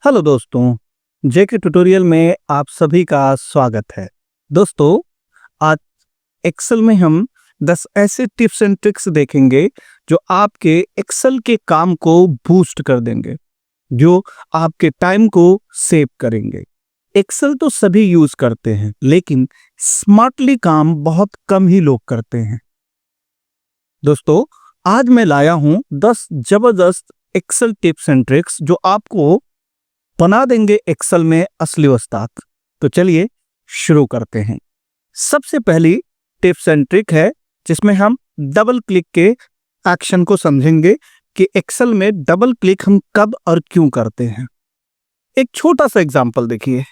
Hello दोस्तों, जेके tutorial में आप सभी का स्वागत है। दोस्तों, आज एक्सेल में हम 10 ऐसे टिप्स एंड ट्रिक्स देखेंगे जो आपके एक्सेल के काम को बूस्ट कर देंगे, जो आपके टाइम को सेव करेंगे। एक्सेल तो सभी यूज करते हैं, लेकिन स्मार्टली काम बहुत कम ही लोग करते हैं। दोस्तों, आज मैं लाया हूं 10 जबरदस्त एक्सेल टिप्स एंड ट्रिक्स जो आपको बना देंगे एक्सेल में असली उस्ताद। तो चलिए शुरू करते हैं। सबसे पहली टिप्स एंड ट्रिक है जिसमें हम डबल क्लिक के एक्शन को समझेंगे कि एक्सेल में डबल क्लिक हम कब और क्यों करते हैं। एक छोटा सा एग्जांपल देखिए।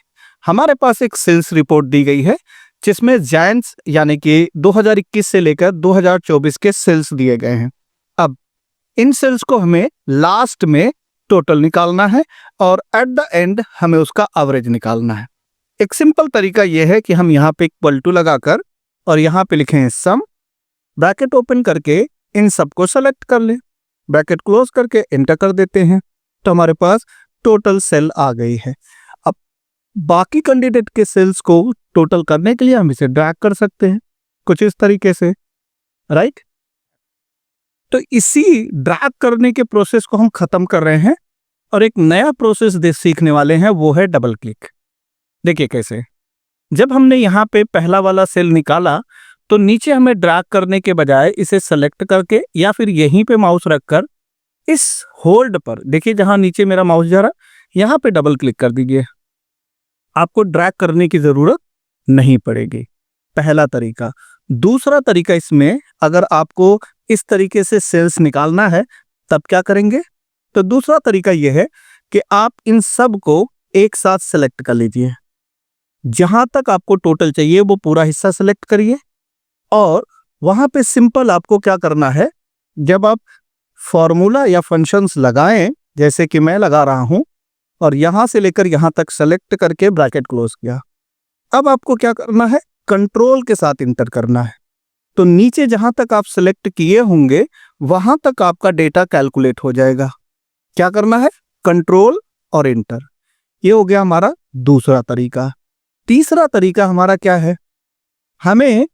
हमारे पास एक सेल्स रिपोर्ट दी गई है जिसमें जैन्स यानी कि 2021 से लेकर 2024 के सेल्स दिए गए हैं। अब इन सेल्स को हमें लास्ट में टोटल निकालना है और एट द एंड हमें उसका एवरेज निकालना है। एक सिंपल तरीका यह है कि हम यहाँ पे इक्वल टू लगाकर और यहाँ पे लिखें सम, ब्रैकेट ओपन करके इन सबको सेलेक्ट कर लें, ब्रैकेट क्लोज करके एंटर कर देते हैं तो हमारे पास टोटल सेल आ गई है। अब बाकी कैंडिडेट के सेल्स को टोटल करने के लिए हम इसे ड्रैग कर सकते हैं कुछ इस तरीके से, राइट। तो इसी ड्रैग करने के प्रोसेस को हम खत्म कर रहे हैं और एक नया प्रोसेस सीखने वाले हैं, वो है डबल क्लिक। देखिए कैसे। जब हमने यहाँ पे पहला वाला सेल निकाला तो नीचे हमें ड्रैग करने के बजाय इसे सेलेक्ट करके या फिर यहीं पे माउस रखकर इस होल्ड पर, देखिए जहां नीचे मेरा माउस जा रहा, यहाँ पे डबल क्लिक कर दीजिए। आपको ड्रैग करने की जरूरत नहीं पड़ेगी। पहला तरीका। दूसरा तरीका, इसमें अगर आपको इस तरीके से सेल्स निकालना है तब क्या करेंगे, तो दूसरा तरीका यह है कि आप इन सब को एक साथ सेलेक्ट कर लीजिए। जहां तक आपको टोटल चाहिए वो पूरा हिस्सा सेलेक्ट करिए और वहां पे सिंपल आपको क्या करना है, जब आप फॉर्मूला या फंक्शंस लगाएं, जैसे कि मैं लगा रहा हूं और यहां से लेकर यहां तक सेलेक्ट करके ब्रैकेट क्लोज किया, अब आपको क्या करना है, कंट्रोल के साथ इंटर करना है। तो नीचे जहां तक आप सेलेक्ट किए होंगे वहां तक आपका डेटा कैलकुलेट हो जाएगा। क्या करना है, कंट्रोल और इंटर। ये हो गया हमारा दूसरा तरीका। तीसरा तरीका हमारा क्या है, हमें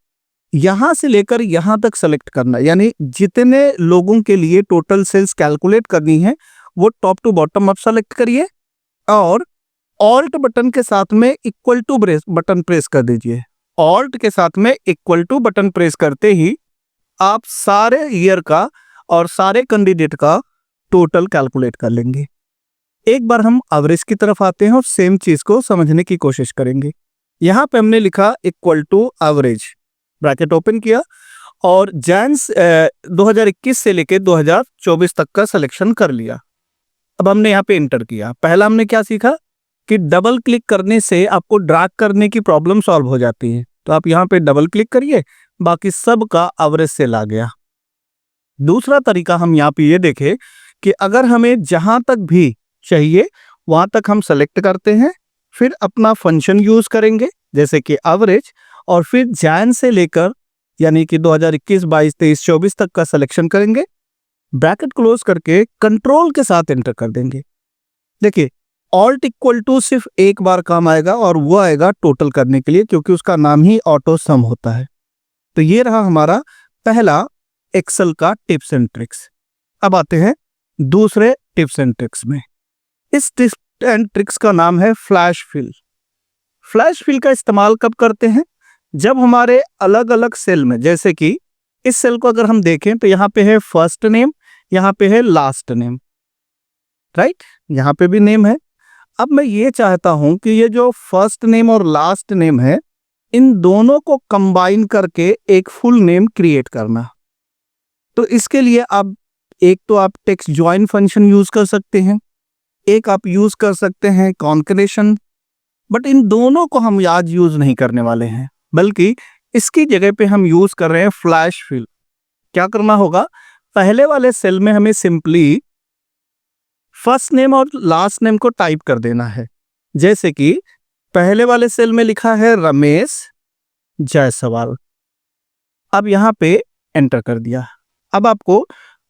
यहां से लेकर यहां तक सेलेक्ट करना, यानी जितने लोगों के लिए टोटल सेल्स कैलकुलेट करनी है वो टॉप टू बॉटम आप सेलेक्ट करिए और ऑल्ट बटन के साथ में इक्वल टू बटन प्रेस कर दीजिए। ऑल्ट के साथ में इक्वल टू बटन प्रेस करते ही आप सारे ईयर का और सारे कैंडिडेट का टोटल कैलकुलेट कर लेंगे। एक बार हम एवरेज की तरफ आते हैं और सेम चीज को समझने की कोशिश करेंगे। यहां पे हमने लिखा equal to average, bracket open किया और जैन्स 2021 से लेके 2024 तक का सिलेक्शन कर लिया। अब हमने यहाँ पे एंटर किया। पहला हमने क्या सीखा कि डबल क्लिक करने से आपको ड्रैग करने की प्रॉब्लम सॉल्व हो जाती है। तो आप यहाँ पे डबल क्लिक करिए, बाकी सब का एवरेज सेल आ गया। दूसरा तरीका हम यहाँ पे ये देखें कि अगर हमें जहां तक भी चाहिए वहां तक हम सेलेक्ट करते हैं, फिर अपना फंक्शन यूज करेंगे जैसे कि एवरेज, और फिर जैन से लेकर यानी कि 2021, 22, 23, 24 तक का सिलेक्शन करेंगे, ब्रैकेट क्लोज करके कंट्रोल के साथ एंटर कर देंगे। देखिए, ऑल्ट इक्वल टू सिर्फ एक बार काम आएगा और वो आएगा टोटल करने के लिए, क्योंकि उसका नाम ही ऑटो सम होता है। तो ये रहा हमारा पहला एक्सेल का टिप्स एंड ट्रिक्स। अब आते हैं दूसरे टिप्स एंड ट्रिक्स में। इस टिप्स एंड ट्रिक्स का नाम है फ्लैश फिल। फ्लैश फिल का इस्तेमाल कब करते हैं, जब हमारे अलग अलग सेल में, जैसे कि इस सेल को अगर हम देखें तो यहाँ पे है फर्स्ट नेम, यहाँ पे है लास्ट नेम, राइट, यहाँ पे भी नेम है। अब मैं ये चाहता हूं कि ये जो फर्स्ट नेम और लास्ट नेम है इन दोनों को कंबाइन करके एक फुल नेम क्रिएट करना। तो इसके लिए आप एक तो आप टेक्स्ट ज्वाइन फंक्शन यूज कर सकते हैं, एक आप यूज कर सकते हैं कॉन्करेशन, बट इन दोनों को हम आज यूज नहीं करने वाले हैं, बल्कि इसकी जगह पे हम यूज कर रहे हैं फ्लैश फिल। क्या करना होगा, पहले वाले सेल में हमें सिंपली फर्स्ट नेम और लास्ट नेम को टाइप कर देना है। जैसे कि पहले वाले सेल में लिखा है रमेश जायसवाल। अब यहाँ पे एंटर कर दिया। अब आपको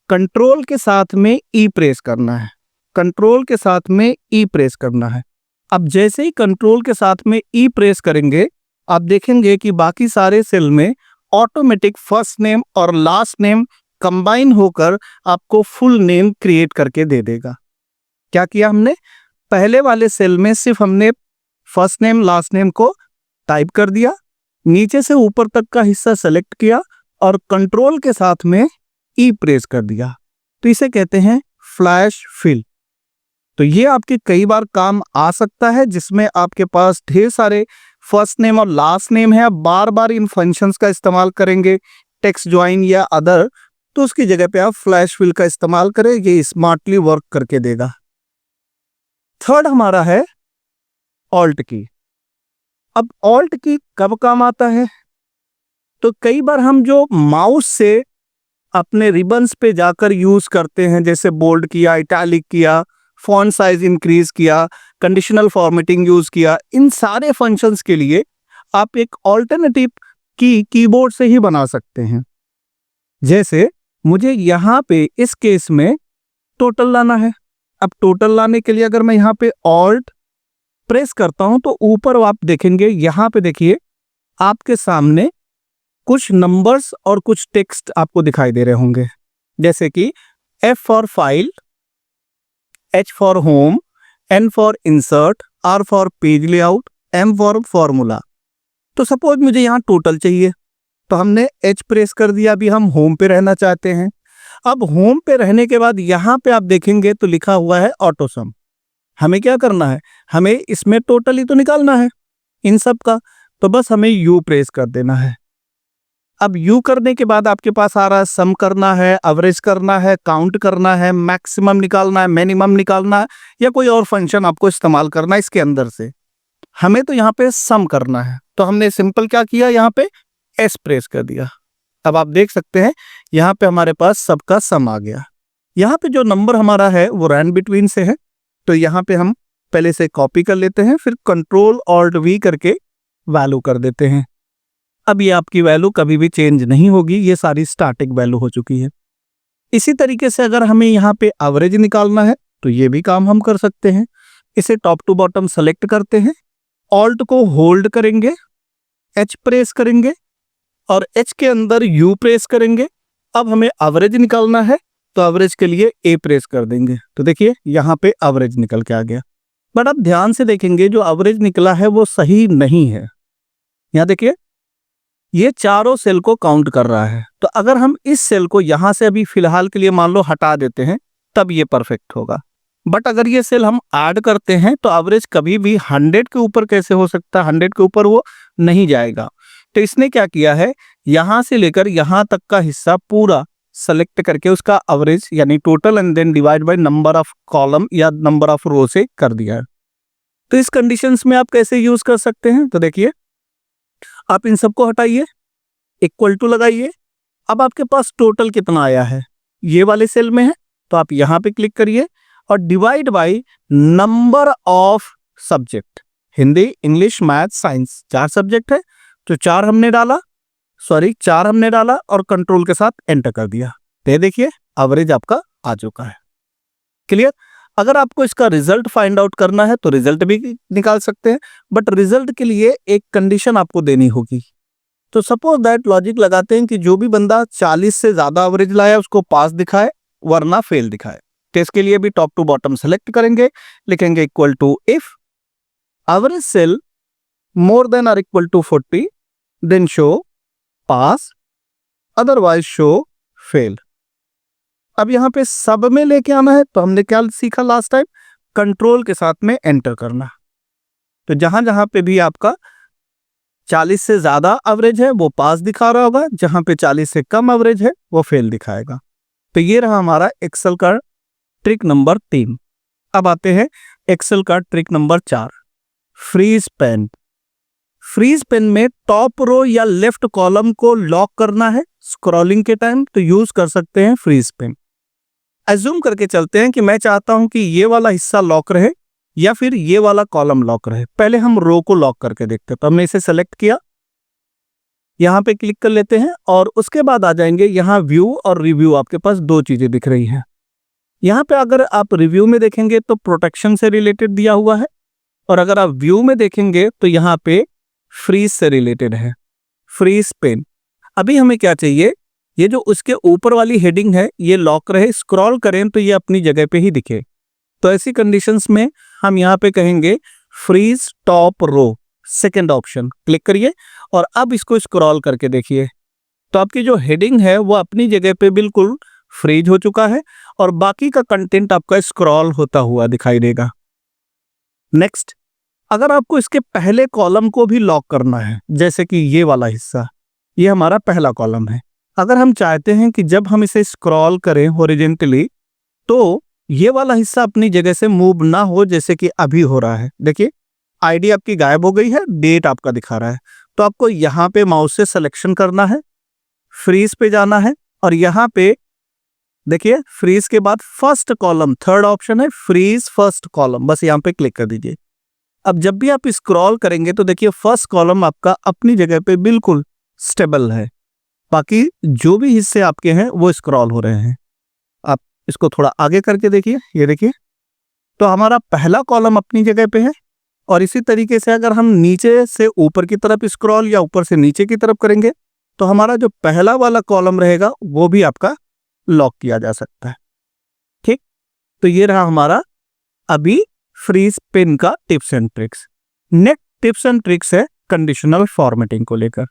कंट्रोल के साथ में ई प्रेस करना है कंट्रोल के साथ में ई प्रेस करना है। अब जैसे ही कंट्रोल के साथ में ई प्रेस करेंगे, आप देखेंगे कि बाकी सारे सेल में ऑटोमेटिक फर्स्ट नेम और लास्ट नेम कंबाइन होकर आपको फुल नेम क्रिएट करके दे देगा। क्या किया हमने? पहले वाले सेल में सिर्फ हमने फर्स्ट नेम लास्ट नेम को टाइप कर दिया, नीचे से ऊपर तक का हिस्सा सेलेक्ट किया और कंट्रोल के साथ में ई प्रेस कर दिया। तो इसे कहते हैं फ्लैश फिल। तो ये आपके कई बार काम आ सकता है, जिसमें आपके पास ढेर सारे फर्स्ट नेम और लास्ट नेम है। आप बार बार इन फंक्शंस का इस्तेमाल करेंगे, टेक्स्ट ज्वाइन या अदर, तो उसकी जगह पे आप फ्लैश फिल का इस्तेमाल करें, ये स्मार्टली वर्क करके देगा। थर्ड हमारा है ऑल्ट की। अब ऑल्ट की कब काम आता है? तो कई बार हम जो माउस से अपने रिबन्स पे जाकर यूज करते हैं, जैसे बोल्ड किया, इटैलिक किया, फॉन्ट साइज इंक्रीज किया, कंडीशनल फॉर्मेटिंग यूज किया, इन सारे फंक्शंस के लिए आप एक ऑल्टरनेटिव की कीबोर्ड से ही बना सकते हैं। जैसे मुझे यहाँ पे इस केस में टोटल लाना है। अब टोटल लाने के लिए अगर मैं यहाँ पे ऑल्ट प्रेस करता हूं तो ऊपर आप देखेंगे, यहाँ पे देखिए आपके सामने कुछ नंबर्स और कुछ टेक्स्ट आपको दिखाई दे रहे होंगे, जैसे कि F for file, H for home, N for insert, R for page layout, M for formula. तो सपोज मुझे यहाँ टोटल चाहिए, तो हमने H प्रेस कर दिया। अभी हम होम पे रहना चाहते हैं। अब होम पे रहने के बाद यहाँ पे आप देखेंगे तो लिखा हुआ है ऑटो सम। हमें क्या करना है? हमें इसमें टोटल ही तो निकालना है इन सब का, तो बस हमें U प्रेस कर देना है। अब U करने के बाद आपके पास आ रहा है सम करना है, एवरेज करना है, काउंट करना है, मैक्सिमम निकालना है, मिनिमम निकालना है, या कोई और फंक्शन आपको इस्तेमाल करना है इसके अंदर से। हमें तो यहाँ पे सम करना है, तो हमने सिंपल क्या किया, यहाँ पे S प्रेस कर दिया। अब आप देख सकते हैं यहाँ पे हमारे पास सबका सम आ गया। यहाँ पे जो नंबर हमारा है वो रैंड बिटवीन से है, तो यहाँ पे हम पहले से कॉपी कर लेते हैं, फिर कंट्रोल ऑल्ट V करके वैल्यू कर देते हैं। अब ये आपकी वैल्यू कभी भी चेंज नहीं होगी, ये सारी स्टैटिक वैल्यू हो चुकी है। इसी तरीके से अगर हमें यहाँ पे एवरेज निकालना है तो ये भी काम हम कर सकते हैं। इसे टॉप टू बॉटम सेलेक्ट करते हैं, ऑल्ट को होल्ड करेंगे, H प्रेस करेंगे और H के अंदर U प्रेस करेंगे। अब हमें एवरेज निकालना है तो एवरेज के लिए A प्रेस कर देंगे, तो देखिए यहाँ पे एवरेज निकल के आ गया। बट आप ध्यान से देखेंगे जो एवरेज निकला है वो सही नहीं है। यहाँ देखिए ये चारों सेल को काउंट कर रहा है, तो अगर हम इस सेल को यहाँ से अभी फिलहाल के लिए मान लो हटा देते हैं तब ये परफेक्ट होगा। बट अगर ये सेल हम ऐड करते हैं तो एवरेज कभी भी 100 के ऊपर कैसे हो सकता है? 100 के ऊपर वो नहीं जाएगा। तो इसने क्या किया है, यहाँ से लेकर यहाँ तक का हिस्सा पूरा सेलेक्ट करके उसका एवरेज यानी total and then divide by number of column या नंबर ऑफ रो से कर दिया है। तो इस कंडीशंस में आप कैसे यूज कर सकते हैं? तो देखिए आप इन सबको हटाइए, इक्वल टू लगाइए। अब आपके पास टोटल कितना आया है, ये वाले सेल में है, तो आप यहाँ पे क्लिक करिए और divide by number of subject, Hindi, English, math, science, 4 subject है तो 4 हमने डाला और कंट्रोल के साथ एंटर कर दिया। तो देखिए एवरेज आपका आ चुका है। क्लियर? अगर आपको इसका रिजल्ट फाइंड आउट करना है तो रिजल्ट भी निकाल सकते हैं, बट रिजल्ट के लिए एक कंडीशन आपको देनी होगी। तो सपोज दैट लॉजिक लगाते हैं कि जो भी बंदा 40 से ज्यादा एवरेज लाया उसको पास दिखाए वरना फेल दिखाए। तो इसके लिए भी टॉप टू बॉटम सेलेक्ट करेंगे, लिखेंगे equal to if average cell more than और equal to 40 then show pass, otherwise show fail. अब यहाँ पे सब में लेके आना है, तो हमने क्या सीखा लास्ट टाइम? कंट्रोल के साथ में एंटर करना। तो जहां जहां पे भी आपका 40 से ज्यादा एवरेज है वो पास दिखा रहा होगा, जहां पे 40 से कम एवरेज है वो फेल दिखाएगा। तो ये रहा हमारा एक्सेल का ट्रिक नंबर 3। अब आते हैं एक्सेल का trick number 4, freeze pane. Freeze pane में टॉप रो या लेफ्ट कॉलम को लॉक करना है स्क्रॉलिंग के टाइम, तो यूज कर सकते हैं फ्रीज पेन। एज्यूम करके चलते हैं कि मैं चाहता हूं कि ये वाला हिस्सा लॉक रहे या फिर ये वाला कॉलम लॉक रहे। पहले हम रो को लॉक करके देखते हैं, तो हमने इसे सेलेक्ट किया, यहाँ पे क्लिक कर लेते हैं और उसके बाद आ जाएंगे यहाँ व्यू और रिव्यू। आपके पास 2 चीजें दिख रही हैं। यहाँ पे अगर आप रिव्यू में देखेंगे तो प्रोटेक्शन से रिलेटेड दिया हुआ है, और अगर आप व्यू में देखेंगे तो यहाँ पे फ्रीज से रिलेटेड है, फ्रीज पेन। अभी हमें क्या चाहिए, ये जो उसके ऊपर वाली हेडिंग है ये लॉक रहे, स्क्रॉल करें तो ये अपनी जगह पे ही दिखे। तो ऐसी कंडीशंस में हम यहाँ पे कहेंगे freeze top row, second option click करिए और अब इसको स्क्रॉल करके देखिए तो आपकी जो हेडिंग है वो अपनी जगह पे बिल्कुल फ्रीज हो चुका है और बाकी का कंटेंट आपका स्क्रॉल होता हुआ दिखाई देगा। नेक्स्ट, अगर आपको इसके पहले कॉलम को भी लॉक करना है, जैसे कि ये वाला हिस्सा, ये हमारा पहला कॉलम है, अगर हम चाहते हैं कि जब हम इसे स्क्रॉल करें हॉरिजॉन्टली तो ये वाला हिस्सा अपनी जगह से मूव ना हो, जैसे कि अभी हो रहा है। देखिए आईडी आपकी गायब हो गई है, डेट आपका दिखा रहा है। तो आपको यहाँ पे माउस से सिलेक्शन करना है, फ्रीज पे जाना है और यहाँ पे देखिए फ्रीज के बाद फर्स्ट कॉलम, थर्ड ऑप्शन है फ्रीज फर्स्ट कॉलम, बस यहाँ पे क्लिक कर दीजिए। अब जब भी आप स्क्रॉल करेंगे तो देखिए फर्स्ट कॉलम आपका अपनी जगह पे बिल्कुल स्टेबल है, बाकी जो भी हिस्से आपके हैं वो स्क्रॉल हो रहे हैं। आप इसको थोड़ा आगे करके देखिए, ये देखिए तो हमारा पहला कॉलम अपनी जगह पे है। और इसी तरीके से अगर हम नीचे से ऊपर की तरफ स्क्रॉल या ऊपर से नीचे की तरफ करेंगे तो हमारा जो पहला वाला कॉलम रहेगा वो भी आपका लॉक किया जा सकता है। ठीक, तो ये रहा हमारा अभी फ्रीज पेन का tips and tricks. Next tips and tricks है कंडीशनल फॉर्मेटिंग को लेकर।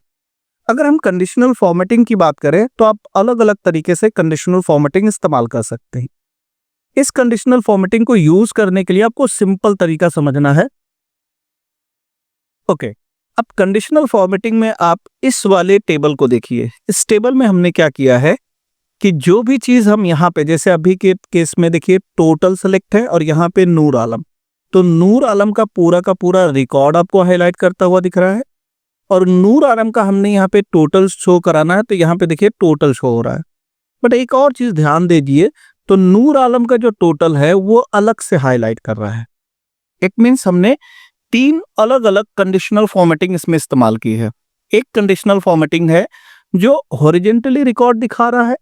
अगर हम कंडीशनल फॉर्मेटिंग की बात करें तो आप अलग अलग तरीके से कंडीशनल फॉर्मेटिंग इस्तेमाल कर सकते हैं। इस कंडीशनल फॉर्मेटिंग को यूज करने के लिए आपको सिंपल तरीका समझना है। ओके, अब कंडीशनल फॉर्मेटिंग में आप इस वाले टेबल को देखिए। इस टेबल में हमने क्या किया है कि जो भी चीज हम यहाँ पे, जैसे अभी के केस में देखिए टोटल सेलेक्ट है और यहाँ पे नूर आलम, तो नूर आलम का पूरा रिकॉर्ड आपको हाईलाइट करता हुआ दिख रहा है और नूर आलम का हमने यहाँ पे टोटल शो कराना है तो यहाँ पे देखिए टोटल शो हो रहा है। बट एक और चीज ध्यान दीजिए, तो नूर आलम का जो टोटल है वो अलग से हाईलाइट कर रहा है। इट मीन्स हमने 3 अलग अलग कंडीशनल फॉर्मेटिंग इसमें इस्तेमाल की है। एक कंडीशनल फॉर्मेटिंग है जो हॉरिजॉन्टली रिकॉर्ड दिखा रहा है,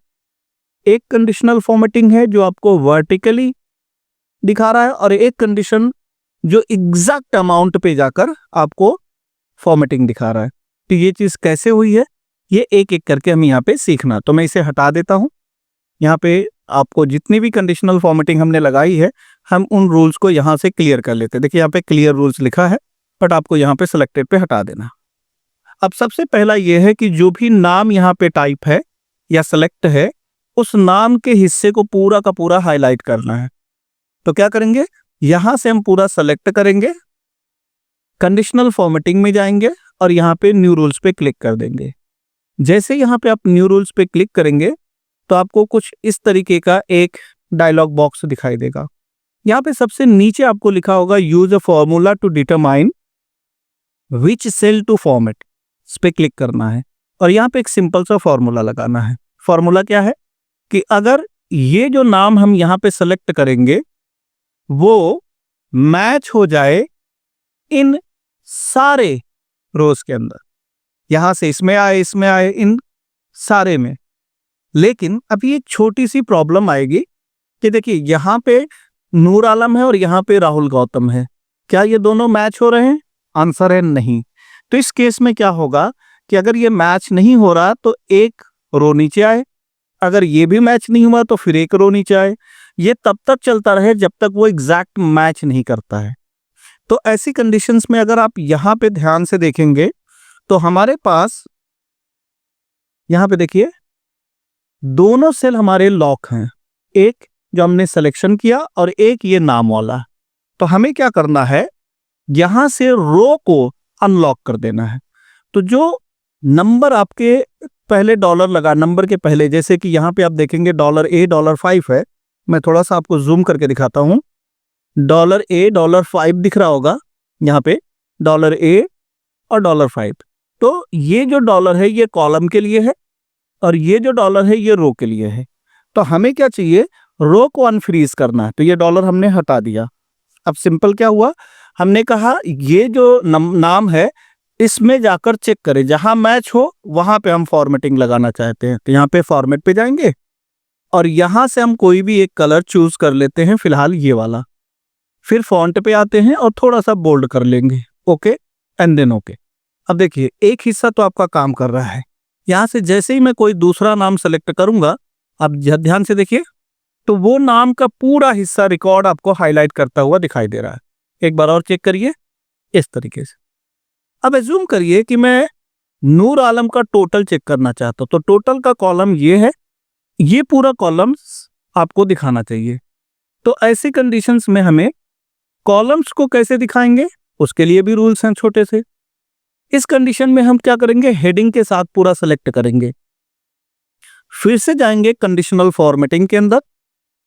एक कंडीशनल फॉर्मेटिंग है जो आपको वर्टिकली दिखा रहा है और एक कंडीशन जो एग्जैक्ट अमाउंट पे जाकर आपको फॉर्मेटिंग दिखा रहा है। तो ये चीज कैसे हुई है ये एक एक करके हम यहाँ पे सीखना। तो मैं इसे हटा देता हूँ। यहाँ पे आपको जितनी भी कंडीशनल फॉर्मेटिंग हमने लगाई है हम उन रूल्स को यहाँ से क्लियर कर लेते हैं। देखिए यहाँ पे क्लियर रूल्स लिखा है बट आपको यहाँ पे सिलेक्टेड पे हटा देना। अब सबसे पहला ये है कि जो भी नाम यहाँ पे टाइप है या सेलेक्ट है उस नाम के हिस्से को पूरा का पूरा हाईलाइट करना है। तो क्या करेंगे, यहां से हम पूरा सेलेक्ट करेंगे, कंडीशनल फॉर्मेटिंग में जाएंगे और यहाँ पे न्यू रूल्स पे क्लिक कर देंगे। जैसे यहाँ पे आप न्यू रूल्स पे क्लिक करेंगे तो आपको कुछ इस तरीके का एक डायलॉग बॉक्स दिखाई देगा। यहाँ पे सबसे नीचे आपको लिखा होगा use a formula to determine which cell to format, इस पे क्लिक करना है और यहाँ पे एक सिंपल सा फॉर्मूला लगाना है। फॉर्मूला क्या है कि अगर ये जो नाम हम यहाँ पे सेलेक्ट करेंगे वो मैच हो जाए इन सारे रोज के अंदर, यहां से इसमें आए इन सारे में। लेकिन अभी एक छोटी सी प्रॉब्लम आएगी कि देखिए यहाँ पे नूर आलम है और यहाँ पे राहुल गौतम है, क्या ये दोनों मैच हो रहे हैं? आंसर है नहीं। तो इस केस में क्या होगा कि अगर ये मैच नहीं हो रहा तो एक रो नीचे आए, अगर ये भी मैच नहीं हुआ तो फिर एक रो नीचे आए। ये तब तक चलता रहे जब तक वो एग्जैक्ट मैच नहीं करता है। तो ऐसी कंडीशंस में अगर आप यहाँ पे ध्यान से देखेंगे तो हमारे पास यहाँ पे देखिए दोनों सेल हमारे लॉक हैं, एक जो हमने सिलेक्शन किया और एक ये नाम वाला। तो हमें क्या करना है, यहां से रो को अनलॉक कर देना है। तो जो नंबर आपके पहले डॉलर लगा, नंबर के पहले, जैसे कि यहाँ पे आप देखेंगे $A $5 है, मैं थोड़ा सा आपको जूम करके दिखाता हूं। $A $5 दिख रहा होगा यहाँ पे, $A और $5। तो ये जो डॉलर है ये कॉलम के लिए है और ये जो डॉलर है ये रो के लिए है। तो हमें क्या चाहिए, रो को अनफ्रीज करना है। तो ये डॉलर हमने हटा दिया। अब सिंपल क्या हुआ, हमने कहा ये जो नाम है इसमें जाकर चेक करें, जहां मैच हो वहां पे हम फॉर्मेटिंग लगाना चाहते हैं। तो यहाँ पे फॉर्मेट पे जाएंगे और यहां से हम कोई भी एक कलर चूज कर लेते हैं, फिलहाल ये वाला। फिर फॉन्ट पे आते हैं और थोड़ा सा बोल्ड कर लेंगे। Okay and then okay. अब देखिए एक हिस्सा तो आपका काम कर रहा है। यहां से जैसे ही मैं कोई दूसरा नाम सेलेक्ट करूंगा, आप ध्यान से देखिए, तो वो नाम का पूरा हिस्सा रिकॉर्ड आपको हाईलाइट करता हुआ दिखाई दे रहा है। एक बार और चेक करिए इस तरीके से। अब एज्यूम करिए कि मैं नूर आलम का टोटल चेक करना चाहता हूं, तो टोटल का कॉलम ये है, ये पूरा कॉलम्स आपको दिखाना चाहिए। तो ऐसी कंडीशंस में हमें कॉलम्स को कैसे दिखाएंगे, उसके लिए भी रूल्स हैं छोटे से। इस कंडीशन में हम क्या करेंगे, हेडिंग के साथ पूरा सेलेक्ट करेंगे। फिर से जाएंगे कंडीशनल फॉर्मेटिंग के अंदर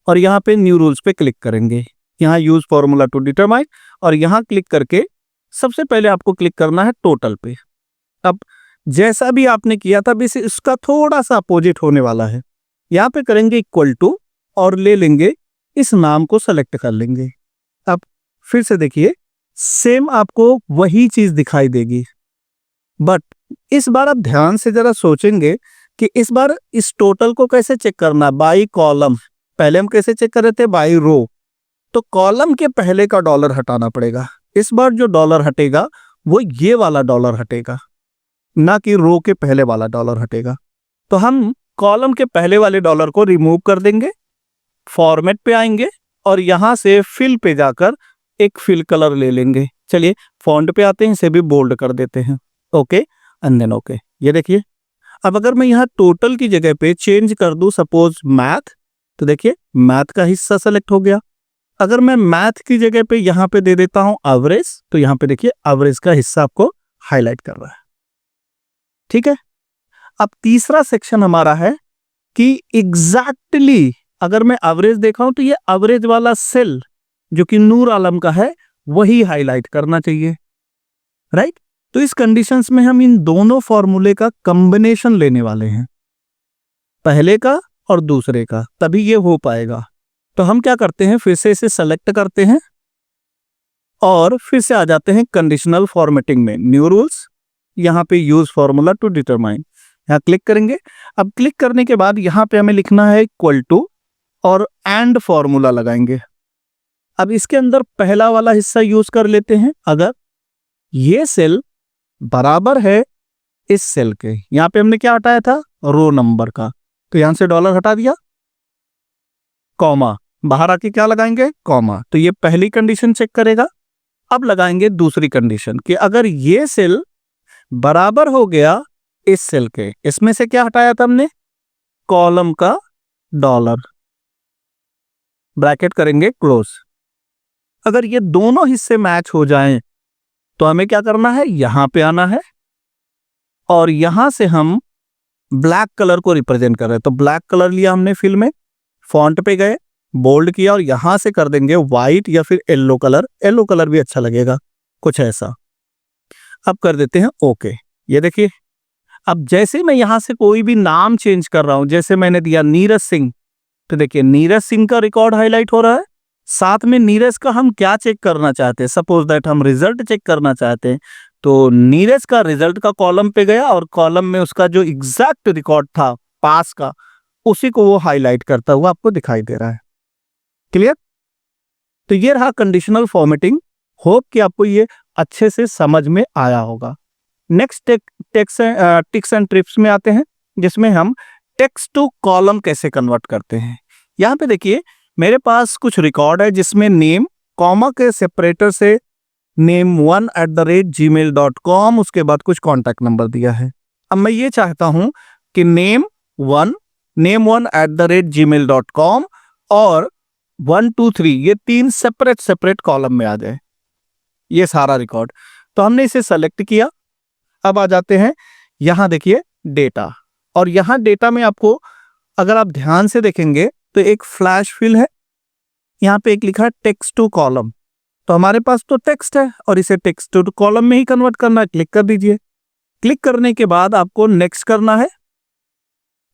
और यहाँ पे न्यू रूल्स पे क्लिक करेंगे। यहाँ यूज फॉर्मूला टू डिटरमाइन, और यहाँ क्लिक करके सबसे पहले आपको क्लिक करना है टोटल पे। अब जैसा भी आपने किया था बस इसका थोड़ा सा अपोजिट होने वाला है। यहाँ पे करेंगे इक्वल टू और ले लेंगे, इस नाम को सेलेक्ट कर लेंगे। अब फिर से देखिए सेम आपको वही चीज दिखाई देगी, बट इस बार आप ध्यान से जरा सोचेंगे कि इस बार इस टोटल को कैसे चेक करना, बाई कॉलम। पहले हम कैसे चेक कर रहे थे, बाई रो। तो कॉलम के पहले का डॉलर हटाना पड़ेगा। इस बार जो डॉलर हटेगा वो ये वाला डॉलर हटेगा, ना कि रो के पहले वाला डॉलर हटेगा। तो हम कॉलम के पहले वाले डॉलर को रिमूव कर देंगे, फॉर्मेट पे आएंगे और यहां से फिल पे जाकर एक फिल कलर ले लेंगे। चलिए फॉन्ट पे आते हैं, इसे भी बोल्ड कर देते हैं। Okay and then okay. ये देखिए अब अगर मैं यहाँ टोटल की जगह पे चेंज कर दूं सपोज मैथ, तो देखिए मैथ का हिस्सा सेलेक्ट हो गया। अगर मैं मैथ की जगह पे यहाँ पे दे देता हूं एवरेज, तो यहाँ पे देखिए एवरेज का हिस्सा आपको हाईलाइट कर रहा है। ठीक है, अब तीसरा सेक्शन हमारा है कि एग्जैक्टली अगर मैं एवरेज देखा हूं तो ये एवरेज वाला सेल जो कि नूर आलम का है वही हाईलाइट करना चाहिए, राइट। तो इस कंडीशंस में हम इन दोनों फॉर्मूले का कॉम्बिनेशन लेने वाले हैं, पहले का और दूसरे का, तभी ये हो पाएगा। तो हम क्या करते हैं, फिर से इसे सेलेक्ट करते हैं और फिर से आ जाते हैं कंडीशनल फॉर्मेटिंग में, न्यू रूल्स, यहाँ पे यूज फॉर्मूला टू डिटरमाइन, यहाँ क्लिक करेंगे। अब क्लिक करने के बाद यहाँ पे हमें लिखना है इक्वल टू और एंड फॉर्मूला लगाएंगे। अब इसके अंदर पहला वाला हिस्सा यूज कर लेते हैं। अगर ये सेल बराबर है इस सेल के, यहां पे हमने क्या हटाया था, रो नंबर का, तो यहां से डॉलर हटा दिया, कॉमा, बाहर आके क्या लगाएंगे, कॉमा। तो ये पहली कंडीशन चेक करेगा। अब लगाएंगे दूसरी कंडीशन कि अगर ये सेल बराबर हो गया इस सेल के, इसमें से क्या हटाया था हमने, कॉलम का डॉलर, ब्रैकेट करेंगे क्लोज। अगर ये दोनों हिस्से मैच हो जाएं तो हमें क्या करना है, यहां पे आना है और यहां से हम ब्लैक कलर को रिप्रेजेंट कर रहे हैं, तो ब्लैक कलर लिया हमने फिल में, फॉन्ट पे गए, बोल्ड किया और यहां से कर देंगे व्हाइट या फिर येलो कलर, येलो कलर भी अच्छा लगेगा, कुछ ऐसा। अब कर देते हैं ओके। ये देखिए अब जैसे मैं यहां से कोई भी नाम चेंज कर रहा हूं, जैसे मैंने दिया नीरज सिंह, तो देखिए नीरज सिंह का रिकॉर्ड हाईलाइट हो रहा है। साथ में नीरज का हम क्या चेक करना चाहते हैं, सपोज दैट हम रिजल्ट चेक करना चाहते हैं, तो नीरज का रिजल्ट का कॉलम पे गया और कॉलम में उसका जो एग्जैक्ट रिकॉर्ड था पास का, उसी को वो हाईलाइट करता हुआ आपको दिखाई दे रहा है। क्लियर। तो ये रहा कंडीशनल फॉर्मेटिंग। होप कि आपको ये अच्छे से समझ में आया होगा। नेक्स्ट टिक्स एंड ट्रिप्स में आते हैं, जिसमें हम टेक्स्ट टू कॉलम कैसे कन्वर्ट करते हैं। यहाँ पे देखिए मेरे पास कुछ रिकॉर्ड है जिसमें नेम कॉमा के सेपरेटर से name1@gmail.com, उसके बाद कुछ कॉन्टैक्ट नंबर दिया है। अब मैं ये चाहता हूं कि name1@gmail.com और 1 2 3 ये 3 सेपरेट कॉलम में आ जाए ये सारा रिकॉर्ड। तो हमने इसे सेलेक्ट किया। अब आ जाते हैं यहां देखिए डेटा, और यहां डेटा में आपको अगर आप ध्यान से देखेंगे तो एक फ्लैश फिल है, यहाँ पे एक लिखा है टेक्स्ट टू कॉलम। तो हमारे पास तो टेक्स्ट है और इसे टेक्स्ट टू कॉलम में ही कन्वर्ट करना है। क्लिक कर दीजिए। क्लिक करने के बाद आपको नेक्स्ट करना है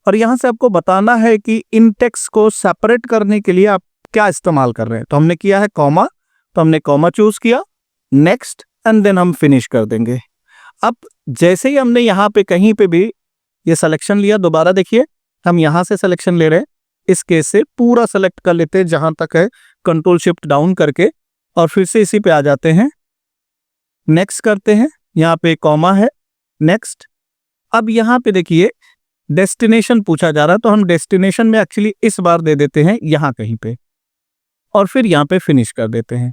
और यहां से आपको बताना है कि इन टेक्स्ट को सेपरेट करने के लिए आप क्या इस्तेमाल कर रहे हैं। तो हमने किया है कॉमा, तो हमने कॉमा चूज किया, नेक्स्ट एंड देन हम फिनिश कर देंगे। अब जैसे ही हमने यहाँ पे कहीं पे भी ये सिलेक्शन लिया, दोबारा देखिए हम यहां से सिलेक्शन ले रहे हैं, इस केस से पूरा सेलेक्ट कर लेते हैं जहां तक है, कंट्रोल शिफ्ट डाउन करके, और फिर से इसी पे आ जाते हैं, नेक्स्ट करते हैं, यहाँ पे कॉमा है, नेक्स्ट। अब यहाँ पे देखिए डेस्टिनेशन पूछा जा रहा है, तो हम डेस्टिनेशन में एक्चुअली इस बार दे देते हैं यहाँ कहीं पे, और फिर यहाँ पे फिनिश कर देते हैं।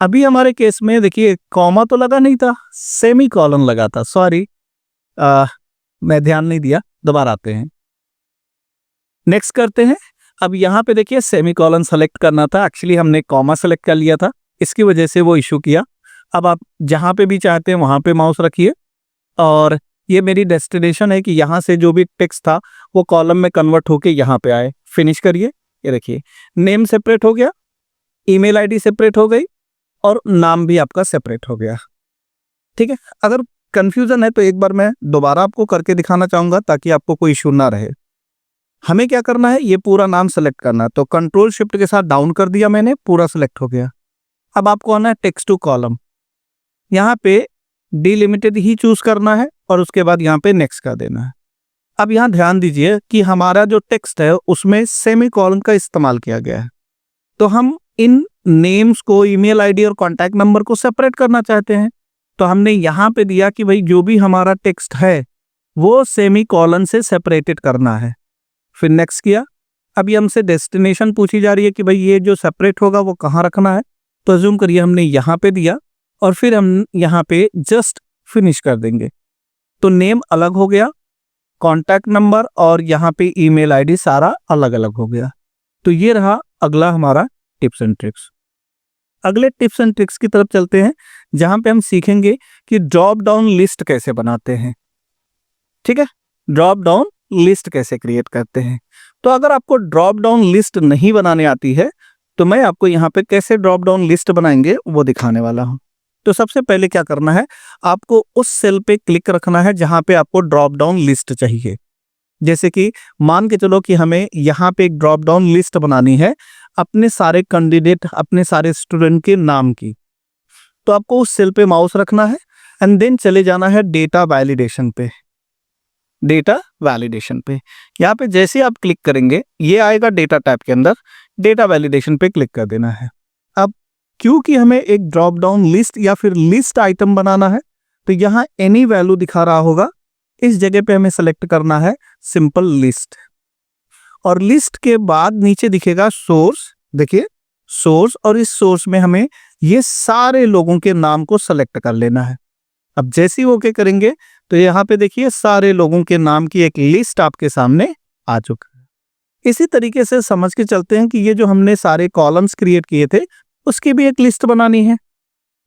अभी हमारे केस में देखिए कॉमा तो लगा नहीं था, सेमी कॉलन लगा था, सॉरी मैं ध्यान नहीं दिया, दोबारा आते हैं, नेक्स्ट करते हैं। अब यहाँ पे देखिए सेमी कॉलन सेलेक्ट करना था, एक्चुअली हमने कॉमा सेलेक्ट कर लिया था, इसकी वजह से वो इशू किया। अब आप जहाँ पे भी चाहते हैं वहाँ पे माउस रखिए, और ये मेरी डेस्टिनेशन है कि यहाँ से जो भी टेक्स्ट था वो कॉलम में कन्वर्ट होके यहाँ पे आए। फिनिश करिए, ये देखिए नेम सेपरेट हो गया, ईमेल आईडी सेपरेट हो गई, और नाम भी आपका सेपरेट हो गया। ठीक है, अगर कंफ्यूजन है तो एक बार मैं दोबारा आपको करके दिखाना चाहूंगा ताकि आपको कोई इशू ना रहे। हमें क्या करना है, ये पूरा नाम सेलेक्ट करना है, तो कंट्रोल शिफ्ट के साथ डाउन कर दिया मैंने, पूरा सेलेक्ट हो गया। अब आपको आना है टेक्स्ट टू कॉलम, यहाँ पे डिलिमिटेड ही चूज करना है, और उसके बाद यहाँ पे नेक्स्ट कर देना है। अब यहाँ ध्यान दीजिए कि हमारा जो टेक्स्ट है उसमें सेमी कॉलन का इस्तेमाल किया गया है, तो हम इन नेम्स को, ईमेल आईडी और कॉन्टैक्ट नंबर को सेपरेट करना चाहते हैं, तो हमने यहाँ पे दिया कि भाई जो भी हमारा टेक्स्ट है वो सेमी कॉलन से सेपरेटेड करना है, फिर नेक्स्ट किया। अभी हमसे डेस्टिनेशन पूछी जा रही है कि भाई ये जो सेपरेट होगा वो कहाँ रखना है, तो अज्यूम करिए हमने यहाँ पे दिया, और फिर हम यहाँ पे जस्ट फिनिश कर देंगे, तो नेम अलग हो गया, कॉन्टैक्ट नंबर और यहाँ पे ईमेल आईडी सारा अलग अलग हो गया। तो ये रहा अगला हमारा टिप्स एंड ट्रिक्स। अगले टिप्स एंड ट्रिक्स की तरफ चलते हैं, जहां पे हम सीखेंगे कि ड्रॉप डाउन लिस्ट कैसे बनाते हैं। ठीक है, ड्रॉप डाउन लिस्ट कैसे क्रिएट करते हैं। तो अगर आपको ड्रॉप डाउन लिस्ट नहीं बनाने आती है तो मैं आपको यहाँ पे कैसे ड्रॉप डाउन लिस्ट बनाएंगे वो दिखाने वाला हूँ। तो सबसे पहले क्या करना है, आपको उस सेल पे क्लिक रखना है जहां पे आपको ड्रॉप डाउन लिस्ट चाहिए। जैसे कि मान के चलो कि हमें यहाँ पे एक ड्रॉप डाउन लिस्ट बनानी है अपने सारे कैंडिडेट, अपने सारे स्टूडेंट के नाम की, तो आपको उस सेल पे माउस रखना है एंड देन चले जाना है डेटा वैलिडेशन पे। डेटा वैलिडेशन पे यहाँ पे जैसे आप क्लिक करेंगे ये आएगा डेटा टैब के अंदर, डेटा वैलिडेशन पे क्लिक कर देना है। अब क्योंकि हमें एक ड्रॉप डाउन लिस्ट या फिर लिस्ट आइटम बनाना है तो यहाँ एनी वैल्यू दिखा रहा होगा, इस जगह पे हमें सेलेक्ट करना है सिंपल लिस्ट, और लिस्ट के बाद नीचे दिखेगा सोर्स, देखिए सोर्स, और इस सोर्स में हमें ये सारे लोगों के नाम को सेलेक्ट कर लेना है। अब जैसे ही ओके करेंगे तो यहाँ पे देखिए सारे लोगों के नाम की एक लिस्ट आपके सामने आ चुका है। इसी तरीके से समझ के चलते हैं कि ये जो हमने सारे कॉलम्स क्रिएट किए थे उसकी भी एक लिस्ट बनानी है,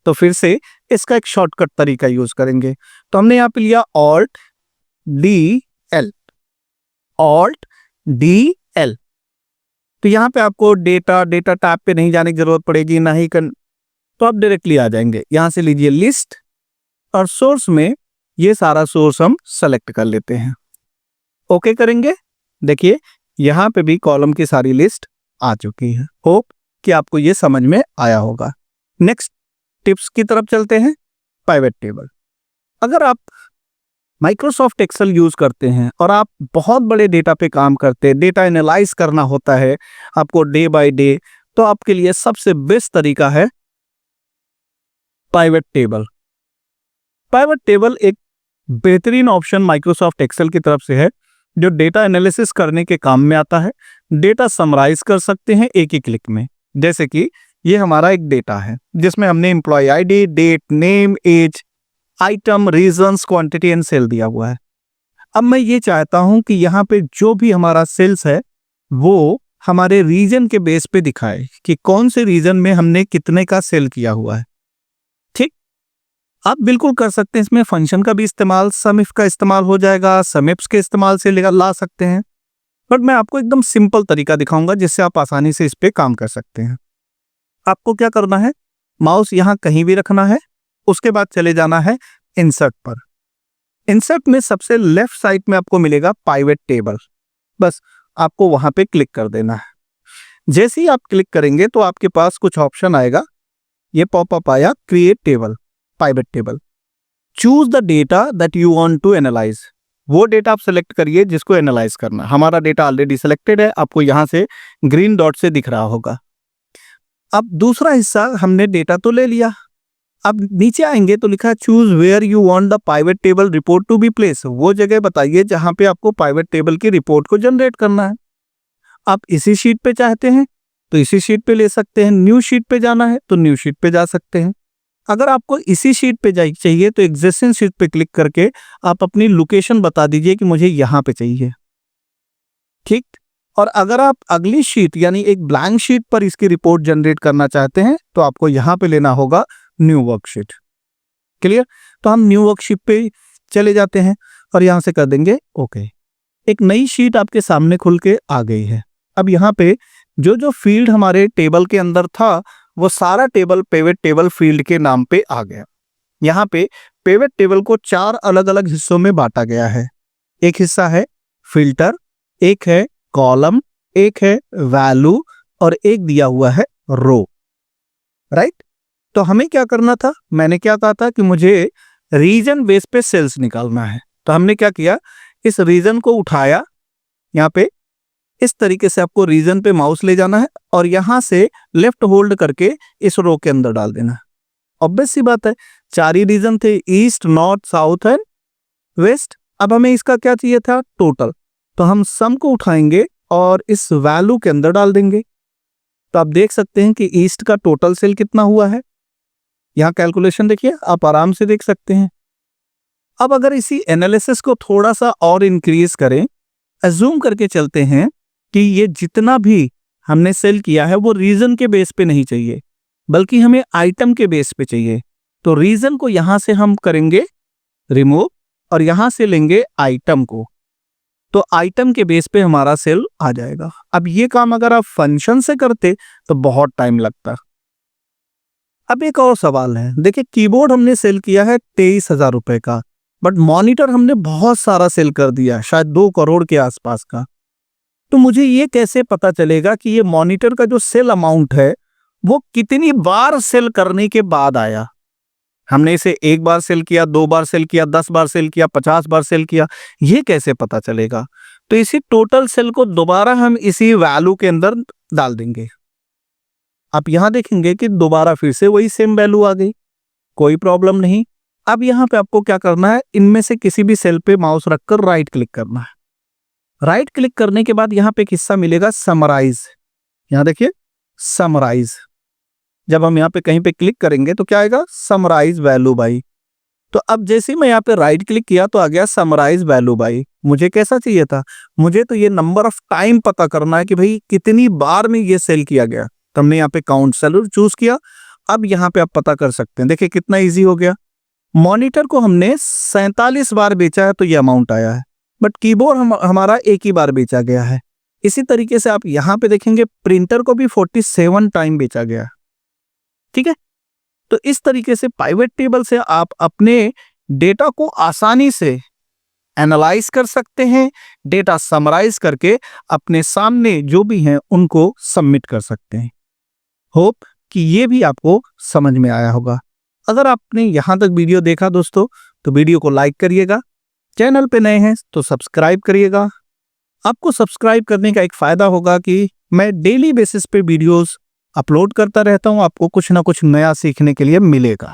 तो फिर से इसका एक शॉर्टकट तरीका यूज करेंगे। तो हमने यहाँ पे लिया alt D L, alt D L. तो यहाँ पे आपको डेटा टैब पे नहीं जाने की जरूरत पड़ेगी, ना ही तो आप डायरेक्टली आ जाएंगे। यहाँ से लीजिए लिस्ट, और सोर्स में ये सारा सोर्स हम सेलेक्ट कर लेते हैं, ओके करेंगे। देखिए यहाँ पे भी कॉलम की सारी लिस्ट आ चुकी है। होप कि आपको ये समझ में आया होगा। नेक्स्ट टिप्स की तरफ चलते हैं, पाइवेट टेबल। अगर आप माइक्रोसॉफ्ट एक्सेल यूज करते हैं और आप बहुत बड़े डेटा पे काम करते हैं, डेटा एनालाइज करना होता है आपको डे बाय डे, तो आपके लिए सबसे बेस्ट तरीका है पाइवेट टेबल। पाइवेट टेबल एक बेहतरीन ऑप्शन माइक्रोसॉफ्ट एक्सेल की तरफ से है जो डेटा एनालिसिस करने के काम में आता है। डेटा समराइज कर सकते हैं एक ही क्लिक में। जैसे कि ये हमारा एक डेटा है जिसमें हमने employ ID, date, name, age, item, regions, quantity and sale दिया हुआ है। अब मैं ये चाहता हूं कि यहाँ पे जो भी हमारा सेल्स है वो हमारे रीजन के बेस पे दिखाए कि कौन से रीजन में हमने कितने का सेल किया हुआ है। ठीक, आप बिल्कुल कर सकते हैं। इसमें फंक्शन का भी इस्तेमाल, सम इफ का इस्तेमाल हो जाएगा, सम इफ्स के इस्तेमाल से ला सकते हैं, बट मैं आपको एकदम सिंपल तरीका दिखाऊंगा जिससे आप आसानी से इस पे काम कर सकते हैं। आपको क्या करना है, माउस यहाँ कहीं भी रखना है, उसके बाद चले जाना है इंसर्ट पर। इंसर्ट में सबसे लेफ्ट साइड में आपको मिलेगा पाइवेट टेबल, बस आपको वहां पे क्लिक कर देना है। जैसे ही आप क्लिक करेंगे तो आपके पास कुछ ऑप्शन आएगा, ये पॉपअप आया, create table, pivot table, choose the data that you want to analyse. वो डेटा आप सेलेक्ट करिए जिसको एनालाइज करना। हमारा डेटा ऑलरेडी सिलेक्टेड है, आपको यहाँ से ग्रीन डॉट से दिख रहा होगा। अब दूसरा हिस्सा हमने डेटा तो ले लिया, अब नीचे आएंगे तो लिखा है choose where you want the pivot table report to be place. वो जगह बताइए जहां पे आपको पाइवेट टेबल की रिपोर्ट को जनरेट करना है। आप इसी शीट पे चाहते हैं तो इसी शीट पे ले सकते हैं, न्यू शीट पे जाना है तो न्यू शीट पे जा सकते हैं। अगर आपको इसी शीट पे चाहिए तो एग्जिस्टिंग शीट पे क्लिक करके आप अपनी लोकेशन बता दीजिए कि मुझे यहाँ पे चाहिए, ठीक। और अगर आप अगली शीट यानी एक ब्लैंक शीट पर इसकी रिपोर्ट जनरेट करना चाहते हैं तो आपको यहाँ पे लेना होगा न्यू वर्कशीट। क्लियर? तो हम न्यू वर्कशीट पे चले जाते हैं और यहाँ से कर देंगे ओके। एक नई शीट आपके सामने खुल के आ गई है। अब यहाँ पे जो जो फील्ड हमारे टेबल के अंदर था वो सारा टेबल पिवट टेबल फील्ड के नाम पे आ गया। यहाँ पे पिवट टेबल को 4 अलग अलग हिस्सों में बांटा गया है। एक हिस्सा है फिल्टर, एक है कॉलम, एक है वैल्यू और एक दिया हुआ है रो, राइट। तो हमें क्या करना था, मैंने क्या कहा था कि मुझे रीजन बेस पे सेल्स निकालना है। तो हमने क्या किया, इस रीजन को उठाया, यहाँ पे इस तरीके से आपको रीजन पे माउस ले जाना है और यहां से लेफ्ट होल्ड करके इस रो के अंदर डाल देना है। ऑब्वियस सी बात है, 4 ही रीजन थे, east, north, south and west. अब हमें इसका क्या चाहिए था, टोटल। तो हम सम को उठाएंगे और इस वैल्यू के अंदर डाल देंगे। तो आप देख सकते हैं कि ईस्ट का टोटल सेल कितना हुआ है। यहाँ कैलकुलेशन देखिए, आप आराम से देख सकते हैं। अब अगर इसी एनालिसिस को थोड़ा सा और इंक्रीज करें, अज्यूम करके चलते हैं कि ये जितना भी हमने सेल किया है वो रीजन के बेस पे नहीं चाहिए बल्कि हमें आइटम के बेस पे चाहिए। तो रीजन को यहां से हम करेंगे रिमूव और यहां से लेंगे आइटम को, तो आइटम के बेस पे हमारा सेल आ जाएगा। अब ये काम अगर आप फंक्शन से करते तो बहुत टाइम लगता। अब एक और सवाल है, देखिए कीबोर्ड हमने सेल किया है 23,000 रुपए का, बट मॉनिटर हमने बहुत सारा सेल कर दिया, शायद 2 करोड़ के आसपास का। तो मुझे ये कैसे पता चलेगा कि ये मॉनिटर का जो सेल अमाउंट है वो कितनी बार सेल करने के बाद आया। हमने इसे 1 बार सेल किया, 2 बार सेल किया, 10 बार सेल किया, 50 बार सेल किया, ये कैसे पता चलेगा। तो इसी टोटल सेल को दोबारा हम इसी वैल्यू के अंदर डाल देंगे। आप यहां देखेंगे कि दोबारा फिर से वही सेम वैल्यू आ गई, कोई प्रॉब्लम नहीं। अब यहां पे आपको क्या करना है, इनमें से किसी भी सेल पे माउस रखकर राइट क्लिक करना है। राइट क्लिक करने के बाद यहाँ पे एक हिस्सा मिलेगा समराइज। यहाँ देखिए समराइज, जब हम यहाँ पे कहीं पे क्लिक करेंगे तो क्या आएगा, समराइज वैल्यू बाई। तो अब जैसे ही मैं यहाँ पे राइट क्लिक किया तो आ गया समराइज वैल्यू बाई। मुझे कैसा चाहिए था, मुझे तो ये नंबर ऑफ टाइम पता करना है कि भाई कितनी बार में ये सेल किया गया। तो हमने यहाँ पे काउंट सेल चूज किया। अब यहाँ पे आप पता कर सकते हैं, देखिए कितना ईजी हो गया। मॉनिटर को हमने 47 बार बेचा है तो ये अमाउंट आया है, बट कीबोर्ड हमारा एक ही बार बेचा गया है। इसी तरीके से आप यहाँ पे देखेंगे प्रिंटर को भी 47 टाइम बेचा गया, ठीक है। तो इस तरीके से पाइवेट टेबल से आप अपने डेटा को आसानी से एनालाइज कर सकते हैं, डेटा समराइज करके अपने सामने जो भी हैं उनको सबमिट कर सकते हैं। होप कि ये भी आपको समझ में आया होगा। अगर आपने यहाँ तक वीडियो देखा दोस्तों तो वीडियो को लाइक करिएगा, चैनल पे नए हैं तो सब्सक्राइब करिएगा। आपको सब्सक्राइब करने का एक फायदा होगा कि मैं डेली बेसिस पे वीडियोस अपलोड करता रहता हूं, आपको कुछ ना कुछ नया सीखने के लिए मिलेगा।